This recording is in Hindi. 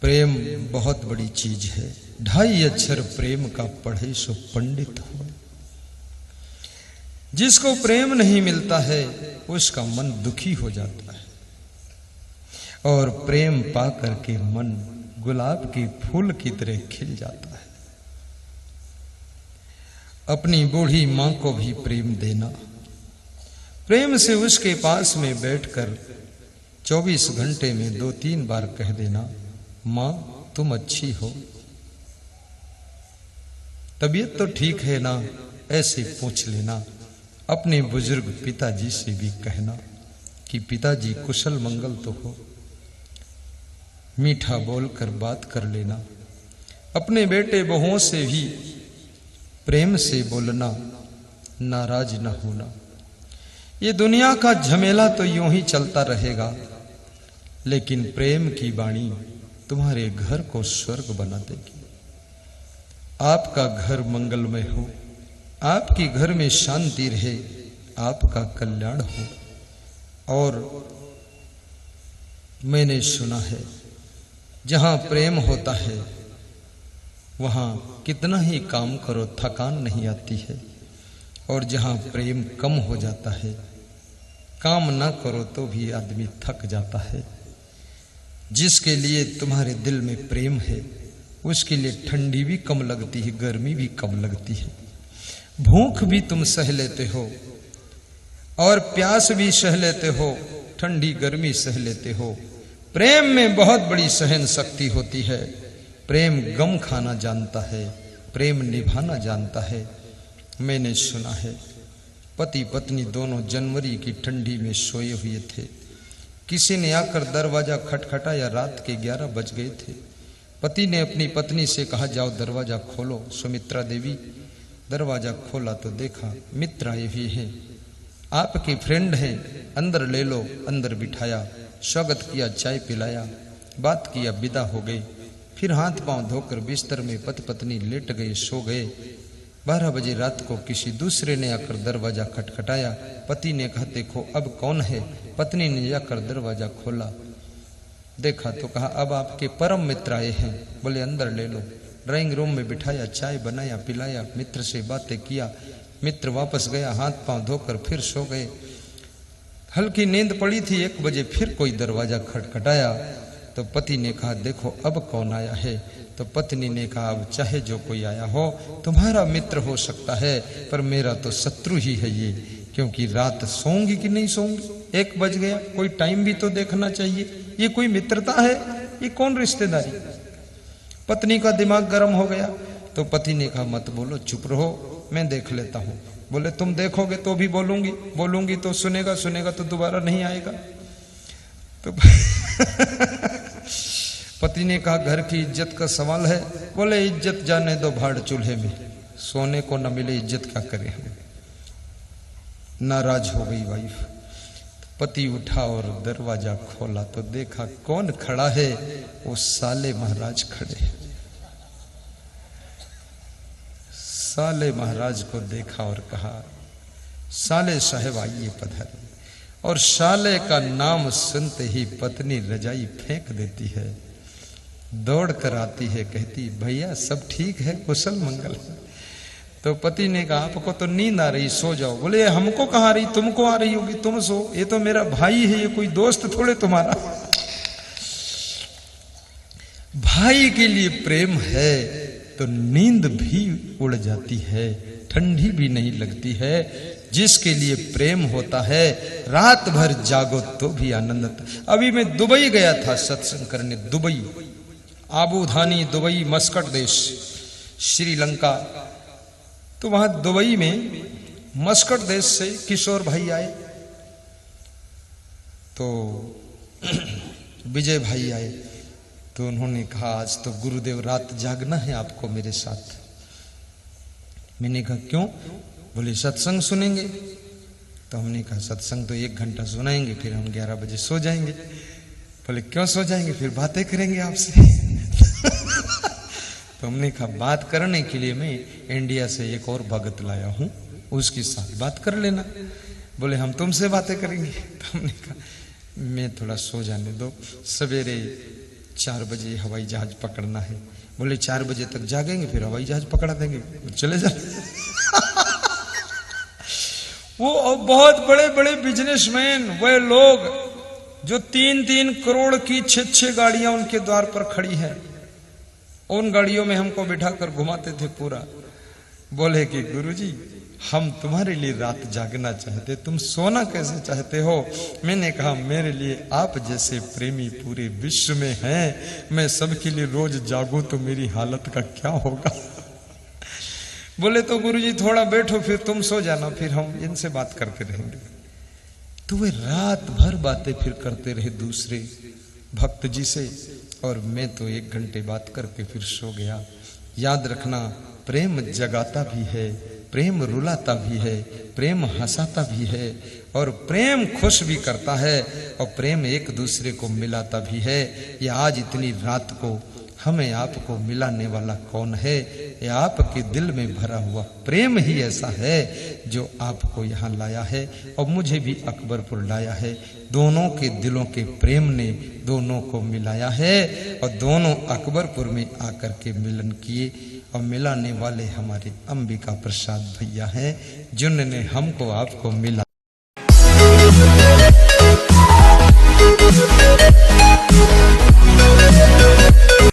प्रेम बहुत बड़ी चीज है। 2.5 अक्षर प्रेम का पढ़े सो पंडित हो। जिसको प्रेम नहीं मिलता है उसका मन दुखी हो जाता है, और प्रेम पा करके मन गुलाब के फूल की तरह खिल जाता है। अपनी बूढ़ी मां को भी प्रेम देना, प्रेम से उसके पास में बैठकर 24 घंटे में 2-3 बार कह देना, मां तुम अच्छी हो, तबीयत तो ठीक है ना, ऐसे पूछ लेना। अपने बुजुर्ग पिताजी से भी कहना कि पिताजी कुशल मंगल तो हो, मीठा बोलकर बात कर लेना। अपने बेटे बहुओं से भी प्रेम से बोलना, नाराज न होना। ये दुनिया का झमेला तो यूं ही चलता रहेगा, लेकिन प्रेम की वाणी तुम्हारे घर को स्वर्ग बना देगी। आपका घर मंगलमय हो, आपके घर में शांति रहे, आपका कल्याण हो। और मैंने सुना है जहां प्रेम होता है वहां कितना ही काम करो थकान नहीं आती है, और जहां प्रेम कम हो जाता है काम ना करो तो भी आदमी थक जाता है। जिसके लिए तुम्हारे दिल में प्रेम है उसके लिए ठंडी भी कम लगती है, गर्मी भी कम लगती है, भूख भी तुम सह लेते हो और प्यास भी सह लेते हो, ठंडी गर्मी सह लेते हो। प्रेम में बहुत बड़ी सहन शक्ति होती है। प्रेम गम खाना जानता है, प्रेम निभाना जानता है। मैंने सुना है पति पत्नी दोनों जनवरी की ठंडी में सोए हुए थे। किसी ने आकर दरवाजा खटखटाया, रात के 11 बज गए थे। पति ने अपनी पत्नी से कहा, जाओ दरवाजा खोलो। सुमित्रा देवी दरवाजा खोला तो देखा मित्र आए हुए हैं, आपके फ्रेंड हैं, अंदर ले लो। अंदर बिठाया, स्वागत किया, चाय पिलाया, बात किया, विदा हो गए। फिर हाथ पांव धोकर बिस्तर में पति पत्नी लेट गए, सो गए। 12 बजे रात को किसी दूसरे ने आकर दरवाजा खटखटाया। पति ने कहा, देखो अब कौन है। पत्नी ने जाकर दरवाजा खोला, देखा तो कहा, अब आपके परम मित्र आए हैं। बोले अंदर ले लो। ड्राइंग रूम में बिठाया, चाय बनाया, पिलाया, मित्र से बातें किया। मित्र वापस गया, हाथ पांव धोकर फिर सो गए। हल्की नींद पड़ी थी। 1 बजे फिर कोई दरवाजा खटखटाया तो पति ने कहा, देखो अब कौन आया है। तो पत्नी ने कहा, अब चाहे जो कोई आया हो, तुम्हारा मित्र हो सकता है पर मेरा तो शत्रु ही है ये, क्योंकि रात सोऊंगी कि नहीं सोऊंगी। 1 बज गया, कोई टाइम भी तो देखना चाहिए। ये कोई मित्रता है? ये कौन रिश्तेदारी? पत्नी का दिमाग गर्म हो गया तो पति ने कहा, मत बोलो, चुप रहो, मैं देख लेता हूं। बोले तुम देखोगे तो भी बोलूंगी, बोलूंगी तो सुनेगा, सुनेगा तो दोबारा नहीं आएगा। तो पति ने कहा, घर की इज्जत का सवाल है। बोले इज्जत जाने दो भाड़ चूल्हे में, सोने को न मिले इज्जत क्या करें हम। नाराज हो गई वाइफ। पति उठा और दरवाजा खोला तो देखा कौन खड़ा है, वो साले महाराज खड़े हैं। साले महाराज को देखा और कहा, साले साहब आइए पधारिए। और साले का नाम सुनते ही पत्नी रजाई फेंक देती है, दौड़ कर आती है, कहती, भैया सब ठीक है, कुशल मंगल। तो पति ने कहा, आपको तो नींद आ रही, सो जाओ। बोले हमको कहाँ आ रही, तुमको आ रही होगी, तुम सो। ये तो मेरा भाई है, ये कोई दोस्त थोड़े तुम्हारा। भाई के लिए प्रेम है तो नींद भी उड़ जाती है, ठंडी भी नहीं लगती है। जिसके लिए प्रेम होता है रात भर जागो तो भी आनंद। अभी मैं दुबई गया था सत्संग करने, दुबई, आबू धानी, दुबई, मस्कट देश, श्रीलंका। तो वहां दुबई में मस्कट देश से किशोर भाई आए, तो विजय भाई आए। तो उन्होंने कहा, आज तो गुरुदेव रात जागना है आपको मेरे साथ। मैंने कहा क्यों? बोले सत्संग सुनेंगे। तो हमने कहा सत्संग तो 1 घंटा सुनाएंगे, फिर हम 11 बजे सो जाएंगे। बोले क्यों सो जाएंगे? फिर बातें करेंगे आपसे। तो हमने कहा बात करने के लिए मैं इंडिया से एक और भगत लाया हूं, उसके साथ बात कर लेना। बोले हम तुमसे बातें करेंगे। तो हमने कहा मैं थोड़ा सो जाने दो, सवेरे 4 बजे हवाई जहाज पकड़ना है। बोले 4 बजे तक जागेंगे फिर हवाई जहाज पकड़ा देंगे, चले जा। वो बहुत बड़े बड़े बिजनेसमैन, वे लोग जो 3-3 करोड़ की 6-6 गाड़ियां उनके द्वार पर खड़ी है, उन गाड़ियों में हमको बिठाकर घुमाते थे पूरा। बोले कि गुरुजी हम तुम्हारे लिए रात जागना चाहते, तुम सोना कैसे चाहते हो? मैंने कहा मेरे लिए आप जैसे प्रेमी पूरे विश्व में हैं, मैं सबके लिए रोज जागूं तो मेरी हालत का क्या होगा। बोले तो गुरुजी थोड़ा बैठो फिर तुम सो जाना, फिर हम इनसे बात करते रहेंगे। तो वे रात भर बातें फिर करते रहे दूसरे भक्त जी से, और मैं तो 1 घंटे बात करके फिर सो गया। याद रखना, प्रेम जगाता भी है, प्रेम रुलाता भी है, प्रेम हंसाता भी है, और प्रेम खुश भी करता है, और प्रेम एक दूसरे को मिलाता भी है। ये आज इतनी रात को हमें आपको मिलाने वाला कौन है? ये आपके दिल में भरा हुआ प्रेम ही ऐसा है जो आपको यहाँ लाया है और मुझे भी अकबरपुर लाया है। दोनों के दिलों के प्रेम ने दोनों को मिलाया है, और दोनों अकबरपुर में आकर के मिलन किए, और मिलाने वाले हमारे अंबिका प्रसाद भैया हैं, जिन्होंने हमको आपको मिला